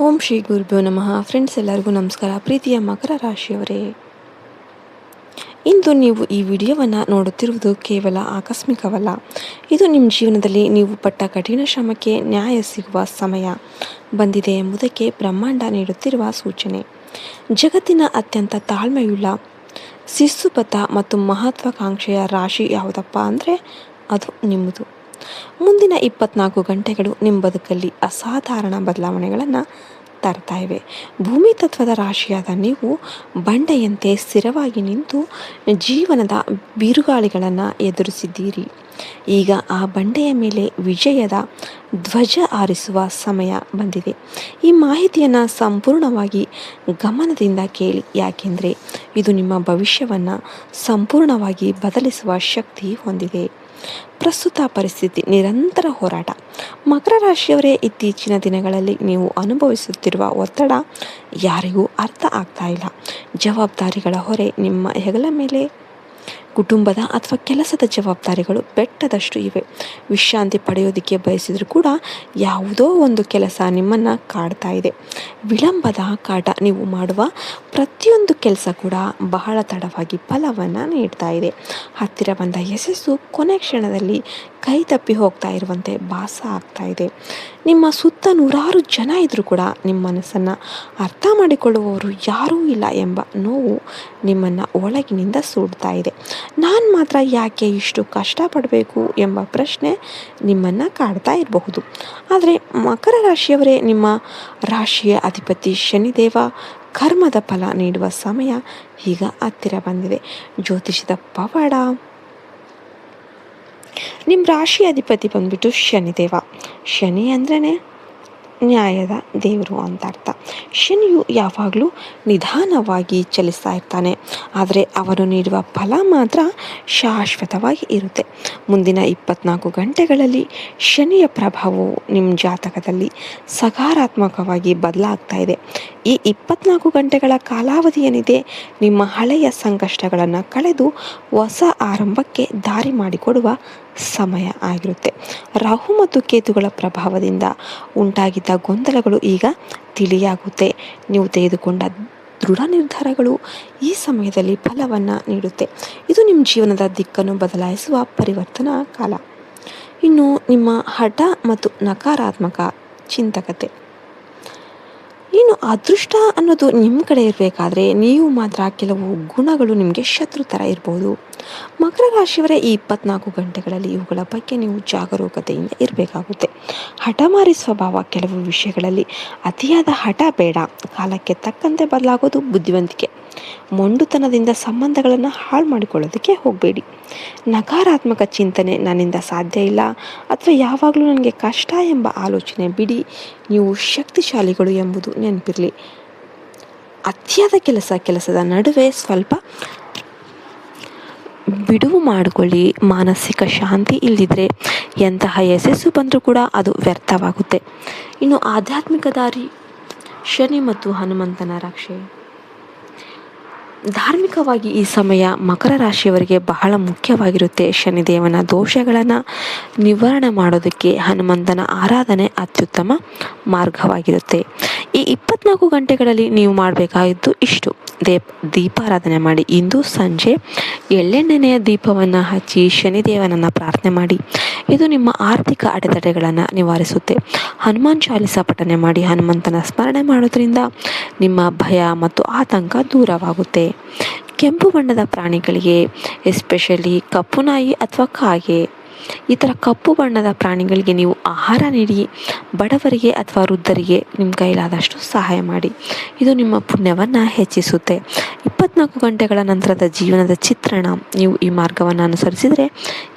ಓಂ ಶ್ರೀ ಗುರುಭ್ಯೋ ನಮಃ. ಫ್ರೆಂಡ್ಸ್, ಎಲ್ಲರಿಗೂ ನಮಸ್ಕಾರ. ಪ್ರೀತಿಯ ಮಕರ ರಾಶಿಯವರೇ, ಇಂದು ನೀವು ಈ ವಿಡಿಯೋವನ್ನು ನೋಡುತ್ತಿರುವುದು ಕೇವಲ ಆಕಸ್ಮಿಕವಲ್ಲ. ಇದು ನಿಮ್ಮ ಜೀವನದಲ್ಲಿ ನೀವು ಪಟ್ಟ ಕಠಿಣ ಶ್ರಮಕ್ಕೆ ನ್ಯಾಯ ಸಿಗುವ ಸಮಯ ಬಂದಿದೆ ಎಂಬುದಕ್ಕೆ ಬ್ರಹ್ಮಾಂಡ ನೀಡುತ್ತಿರುವ ಸೂಚನೆ. ಜಗತ್ತಿನ ಅತ್ಯಂತ ತಾಳ್ಮೆಯುಳ್ಳ, ಶಿಸ್ತುಬದ್ಧ ಮತ್ತು ಮಹತ್ವಾಕಾಂಕ್ಷೆಯ ರಾಶಿ ಯಾವುದಪ್ಪ ಅಂದರೆ ಅದು ನಿಮ್ಮದು. ಮುಂದಿನ 24 ಗಂಟೆಗಳು ನಿಮ್ಮ ಬದುಕಲ್ಲಿ ಅಸಾಧಾರಣ ಬದಲಾವಣೆಗಳನ್ನು ತರ್ತಾ ಇವೆ. ಭೂಮಿ ತತ್ವದ ರಾಶಿಯಾದ ನೀವು ಬಂಡೆಯಂತೆ ಸ್ಥಿರವಾಗಿ ನಿಂತು ಜೀವನದ ಬಿರುಗಾಳಿಗಳನ್ನು ಎದುರಿಸಿದ್ದೀರಿ. ಈಗ ಆ ಬಂಡೆಯ ಮೇಲೆ ವಿಜಯದ ಧ್ವಜ ಹಾರಿಸುವ ಸಮಯ ಬಂದಿದೆ. ಈ ಮಾಹಿತಿಯನ್ನು ಸಂಪೂರ್ಣವಾಗಿ ಗಮನದಿಂದ ಕೇಳಿ, ಯಾಕೆಂದರೆ ಇದು ನಿಮ್ಮ ಭವಿಷ್ಯವನ್ನು ಸಂಪೂರ್ಣವಾಗಿ ಬದಲಿಸುವ ಶಕ್ತಿ ಹೊಂದಿದೆ. ಪ್ರಸ್ತುತ ಪರಿಸ್ಥಿತಿ ನಿರಂತರ ಹೋರಾಟ. ಮಕರ ರಾಶಿಯವರೇ, ಇತ್ತೀಚಿನ ದಿನಗಳಲ್ಲಿ ನೀವು ಅನುಭವಿಸುತ್ತಿರುವ ಒತ್ತಡ ಯಾರಿಗೂ ಅರ್ಥ ಆಗ್ತಾ ಇಲ್ಲ. ಜವಾಬ್ದಾರಿಗಳ ಹೊರೆ ನಿಮ್ಮ ಹೆಗಲ ಮೇಲೆ. ಕುಟುಂಬದ ಅಥವಾ ಕೆಲಸದ ಜವಾಬ್ದಾರಿಗಳು ಬೆಟ್ಟದಷ್ಟು ಇವೆ. ವಿಶ್ರಾಂತಿ ಪಡೆಯೋದಕ್ಕೆ ಬಯಸಿದರೂ ಕೂಡ ಯಾವುದೋ ಒಂದು ಕೆಲಸ ನಿಮ್ಮನ್ನು ಕಾಡ್ತಾ ಇದೆ. ವಿಳಂಬದ ಕಾಟ. ನೀವು ಮಾಡುವ ಪ್ರತಿಯೊಂದು ಕೆಲಸ ಕೂಡ ಬಹಳ ತಡವಾಗಿ ಫಲವನ್ನು ನೀಡ್ತಾ ಇದೆ. ಹತ್ತಿರ ಬಂದ ಯಶಸ್ಸು ಕೊನೆ ಕ್ಷಣದಲ್ಲಿ ಕೈ ತಪ್ಪಿ ಹೋಗ್ತಾ ಇರುವಂತೆ ಭಾಸ ಆಗ್ತಾ ಇದೆ. ನಿಮ್ಮ ಸುತ್ತ ನೂರಾರು ಜನ ಇದ್ದರೂ ಕೂಡ ನಿಮ್ಮ ಮನಸ್ಸನ್ನು ಅರ್ಥ ಮಾಡಿಕೊಳ್ಳುವವರು ಯಾರೂ ಇಲ್ಲ ಎಂಬ ನೋವು ನಿಮ್ಮನ್ನು ಒಳಗಿನಿಂದ ಸುಡ್ತಾ ಇದೆ. ನಾನು ಮಾತ್ರ ಯಾಕೆ ಇಷ್ಟು ಕಷ್ಟಪಡಬೇಕು ಎಂಬ ಪ್ರಶ್ನೆ ನಿಮ್ಮನ್ನು ಕಾಡ್ತಾ ಇರಬಹುದು. ಆದರೆ ಮಕರ ರಾಶಿಯವರೇ, ನಿಮ್ಮ ರಾಶಿಯ ಅಧಿಪತಿ ಶನಿದೇವ ಕರ್ಮದ ಫಲ ನೀಡುವ ಸಮಯ ಈಗ ಹತ್ತಿರ ಬಂದಿದೆ. ಜ್ಯೋತಿಷದ ಪವಾಡ. ನಿಮ್ಮ ರಾಶಿ ಅಧಿಪತಿ ಬಂದ್ಬಿಟ್ಟು ಶನಿದೇವ. ಶನಿ ಅಂದ್ರೇ ನ್ಯಾಯದ ದೇವರು ಅಂತ ಅರ್ಥ. ಶನಿಯು ಯಾವಾಗಲೂ ನಿಧಾನವಾಗಿ ಚಲಿಸ್ತಾ ಇರ್ತಾನೆ, ಆದರೆ ಅವನು ನೀಡುವ ಫಲ ಮಾತ್ರ ಶಾಶ್ವತವಾಗಿ ಇರುತ್ತೆ. ಮುಂದಿನ 24 ಗಂಟೆಗಳಲ್ಲಿ ಶನಿಯ ಪ್ರಭಾವವು ನಿಮ್ಮ ಜಾತಕದಲ್ಲಿ ಸಕಾರಾತ್ಮಕವಾಗಿ ಬದಲಾಗ್ತಾ ಇದೆ. ಈ 24 ಗಂಟೆಗಳ ಕಾಲಾವಧಿ ಏನಿದೆ, ನಿಮ್ಮ ಹಳೆಯ ಸಂಕಷ್ಟಗಳನ್ನು ಕಳೆದು ಹೊಸ ಆರಂಭಕ್ಕೆ ದಾರಿ ಮಾಡಿಕೊಡುವ ಸಮಯ ಆಗಿರುತ್ತೆ. ರಾಹು ಮತ್ತು ಕೇತುಗಳ ಪ್ರಭಾವದಿಂದ ಉಂಟಾಗಿದ್ದ ಗೊಂದಲಗಳು ಈಗ ತಿಳಿಯಾಗುತ್ತೆ. ನೀವು ತೆಗೆದುಕೊಂಡ ದೃಢ ನಿರ್ಧಾರಗಳು ಈ ಸಮಯದಲ್ಲಿ ಫಲವನ್ನು ನೀಡುತ್ತೆ. ಇದು ನಿಮ್ಮ ಜೀವನದ ದಿಕ್ಕನ್ನು ಬದಲಾಯಿಸುವ ಪರಿವರ್ತನಾ ಕಾಲ. ಇನ್ನು ನಿಮ್ಮ ಹಠ ಮತ್ತು ನಕಾರಾತ್ಮಕ ಚಿಂತಕತೆ. ಇನ್ನು ಅದೃಷ್ಟ ಅನ್ನೋದು ನಿಮ್ಮ ಕಡೆ ಇರಬೇಕಾದ್ರೆ ನೀವು ಮಾತ್ರ ಕೆಲವು ಗುಣಗಳು ನಿಮಗೆ ಶತ್ರು ಥರ ಇರ್ಬೋದು. ಮಕರ ರಾಶಿಯವರೇ, ಈ 24 ಗಂಟೆಗಳಲ್ಲಿ ಇವುಗಳ ಬಗ್ಗೆ ನೀವು ಜಾಗರೂಕತೆಯಿಂದ ಇರಬೇಕಾಗುತ್ತೆ. ಹಠಮಾರಿ ಸ್ವಭಾವ. ಕೆಲವು ವಿಷಯಗಳಲ್ಲಿ ಅತಿಯಾದ ಹಠ ಬೇಡ. ಕಾಲಕ್ಕೆ ತಕ್ಕಂತೆ ಬದಲಾಗೋದು ಬುದ್ಧಿವಂತಿಕೆ. ಮೊಂಡುತನದಿಂದ ಸಂಬಂಧಗಳನ್ನು ಹಾಳು ಮಾಡಿಕೊಳ್ಳೋದಕ್ಕೆ ಹೋಗಬೇಡಿ. ನಕಾರಾತ್ಮಕ ಚಿಂತನೆ. ನನ್ನಿಂದ ಸಾಧ್ಯ ಇಲ್ಲ ಅಥವಾ ಯಾವಾಗಲೂ ನನಗೆ ಕಷ್ಟ ಎಂಬ ಆಲೋಚನೆ ಬಿಡಿ. ನೀವು ಶಕ್ತಿಶಾಲಿಗಳು ಎಂಬುದು ನೆನಪಿರಲಿ. ಅತಿಯಾದ ಕೆಲಸದ ನಡುವೆ ಸ್ವಲ್ಪ ಬಿಡುವು ಮಾಡಿಕೊಳ್ಳಿ. ಮಾನಸಿಕ ಶಾಂತಿ ಇಲ್ಲದಿದ್ದರೆ ಎಂತಹ ಯಶಸ್ಸು ಬಂದರೂ ಕೂಡ ಅದು ವ್ಯರ್ಥವಾಗುತ್ತೆ. ಇನ್ನು ಆಧ್ಯಾತ್ಮಿಕ ದಾರಿ. ಶನಿ ಮತ್ತು ಹನುಮಂತನ ರಕ್ಷೆ. ಧಾರ್ಮಿಕವಾಗಿ ಈ ಸಮಯ ಮಕರ ರಾಶಿಯವರಿಗೆ ಬಹಳ ಮುಖ್ಯವಾಗಿರುತ್ತೆ. ಶನಿದೇವನ ದೋಷಗಳನ್ನು ನಿವಾರಣೆ ಮಾಡೋದಕ್ಕೆ ಹನುಮಂತನ ಆರಾಧನೆ ಅತ್ಯುತ್ತಮ ಮಾರ್ಗವಾಗಿರುತ್ತೆ. ಈ 24 ಗಂಟೆಗಳಲ್ಲಿ ನೀವು ಮಾಡಬೇಕಾಗಿದ್ದು ಇಷ್ಟು: ದೀಪಾರಾಧನೆ ಮಾಡಿ. ಇಂದು ಸಂಜೆ ಎಳ್ಳೆಣ್ಣೆಯ ದೀಪವನ್ನು ಹಚ್ಚಿ ಶನಿದೇವನನ್ನು ಪ್ರಾರ್ಥನೆ ಮಾಡಿ. ಇದು ನಿಮ್ಮ ಆರ್ಥಿಕ ಅಡೆತಡೆಗಳನ್ನು ನಿವಾರಿಸುತ್ತೆ. ಹನುಮಾನ್ ಚಾಲಿಸ ಪಠನೆ ಮಾಡಿ. ಹನುಮಂತನ ಸ್ಮರಣೆ ಮಾಡೋದ್ರಿಂದ ನಿಮ್ಮ ಭಯ ಮತ್ತು ಆತಂಕ ದೂರವಾಗುತ್ತೆ. ಕೆಂಪು ಬಣ್ಣದ ಪ್ರಾಣಿಗಳಿಗೆ, ಎಸ್ಪೆಷಲಿ ಕಪ್ಪು ನಾಯಿ ಅಥವಾ ಕಾಗೆ, ಈ ಥರ ಕಪ್ಪು ಬಣ್ಣದ ಪ್ರಾಣಿಗಳಿಗೆ ನೀವು ಆಹಾರ ನೀಡಿ. ಬಡವರಿಗೆ ಅಥವಾ ವೃದ್ಧರಿಗೆ ನಿಮ್ಮ ಕೈಲಾದಷ್ಟು ಸಹಾಯ ಮಾಡಿ. ಇದು ನಿಮ್ಮ ಪುಣ್ಯವನ್ನು ಹೆಚ್ಚಿಸುತ್ತೆ. 24 ಗಂಟೆಗಳ ನಂತರದ ಜೀವನದ ಚಿತ್ರಣ. ನೀವು ಈ ಮಾರ್ಗವನ್ನು ಅನುಸರಿಸಿದರೆ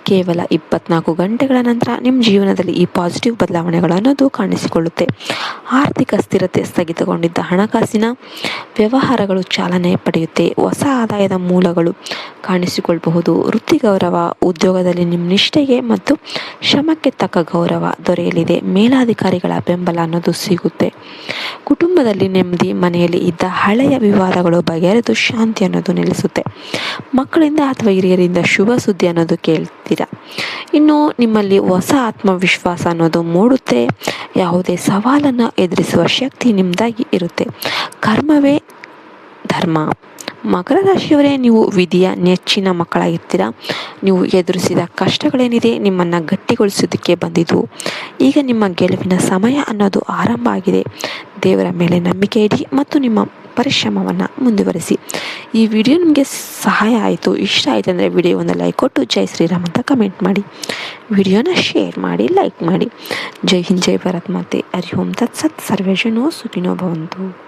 ಕೇವಲ 24 ಗಂಟೆಗಳ ನಂತರ ನಿಮ್ಮ ಜೀವನದಲ್ಲಿ ಈ ಪಾಸಿಟಿವ್ ಬದಲಾವಣೆಗಳು ಅನ್ನೋದು ಕಾಣಿಸಿಕೊಳ್ಳುತ್ತೆ. ಆರ್ಥಿಕ ಸ್ಥಿರತೆ. ಸ್ಥಗಿತಗೊಂಡಿದ್ದ ಹಣಕಾಸಿನ ವ್ಯವಹಾರಗಳು ಚಾಲನೆ ಪಡೆಯುತ್ತೆ. ಹೊಸ ಆದಾಯದ ಮೂಲಗಳು ಕಾಣಿಸಿಕೊಳ್ಳಬಹುದು. ವೃತ್ತಿ ಗೌರವ. ಉದ್ಯೋಗದಲ್ಲಿ ನಿಮ್ಮ ನಿಷ್ಠೆಗೆ ಮತ್ತು ಶ್ರಮಕ್ಕೆ ತಕ್ಕ ಗೌರವ ದೊರೆಯಲಿದೆ. ಮೇಲಾಧಿಕಾರಿಗಳ ಬೆಂಬಲ ಅನ್ನೋದು ಸಿಗುತ್ತೆ. ಕುಟುಂಬದಲ್ಲಿ ನೆಮ್ಮದಿ, ಮನೆಯಲ್ಲಿ ಇದ್ದ ಹಳೆಯ ವಿವಾದಗಳು ಬಗೆಹರಿದು ಶಾಂತಿ ಅನ್ನೋದು ನೆಲೆಸುತ್ತೆ. ಮಕ್ಕಳಿಂದ ಅಥವಾ ಹಿರಿಯರಿಂದ ಶುಭ ಸುದ್ದಿ ಅನ್ನೋದು ಕೇಳ್ತೀರಾ. ಇನ್ನು ನಿಮ್ಮಲ್ಲಿ ಹೊಸ ಆತ್ಮವಿಶ್ವಾಸ ಅನ್ನೋದು ಮೂಡುತ್ತೆ. ಯಾವುದೇ ಸವಾಲನ್ನು ಎದುರಿಸುವ ಶಕ್ತಿ ನಿಮ್ಮದಾಗಿ ಇರುತ್ತೆ. ಕರ್ಮವೇ ಧರ್ಮ. ಮಕರ ರಾಶಿಯವರೇ, ನೀವು ವಿಧಿಯ ನೆಚ್ಚಿನ ಮಕ್ಕಳಾಗಿರ್ತೀರ. ನೀವು ಎದುರಿಸಿದ ಕಷ್ಟಗಳೇನಿದೆ ನಿಮ್ಮನ್ನು ಗಟ್ಟಿಗೊಳಿಸೋದಕ್ಕೆ ಬಂದಿದ್ದು. ಈಗ ನಿಮ್ಮ ಗೆಲುವಿನ ಸಮಯ ಅನ್ನೋದು ಆರಂಭ ಆಗಿದೆ. ದೇವರ ಮೇಲೆ ನಂಬಿಕೆ ಇಡಿ ಮತ್ತು ನಿಮ್ಮ ಪರಿಶ್ರಮವನ್ನು ಮುಂದುವರಿಸಿ. ಈ ವಿಡಿಯೋ ನಿಮಗೆ ಸಹಾಯ ಆಯಿತು, ಇಷ್ಟ ಆಯಿತು ಅಂದರೆ ವಿಡಿಯೋ ಒಂದು ಲೈಕ್ ಕೊಟ್ಟು ಜೈ ಶ್ರೀರಾಮ್ ಅಂತ ಕಮೆಂಟ್ ಮಾಡಿ. ವಿಡಿಯೋನ ಶೇರ್ ಮಾಡಿ, ಲೈಕ್ ಮಾಡಿ. ಜೈ ಹಿಂದ್, ಜೈ ಭಾರತ್ ಮಾತೆ. ಹರಿ ಓಂ ತತ್ಸತ್. ಸರ್ವೇ ಜನೋ ಸುಖಿನೋ ಭವಂತು.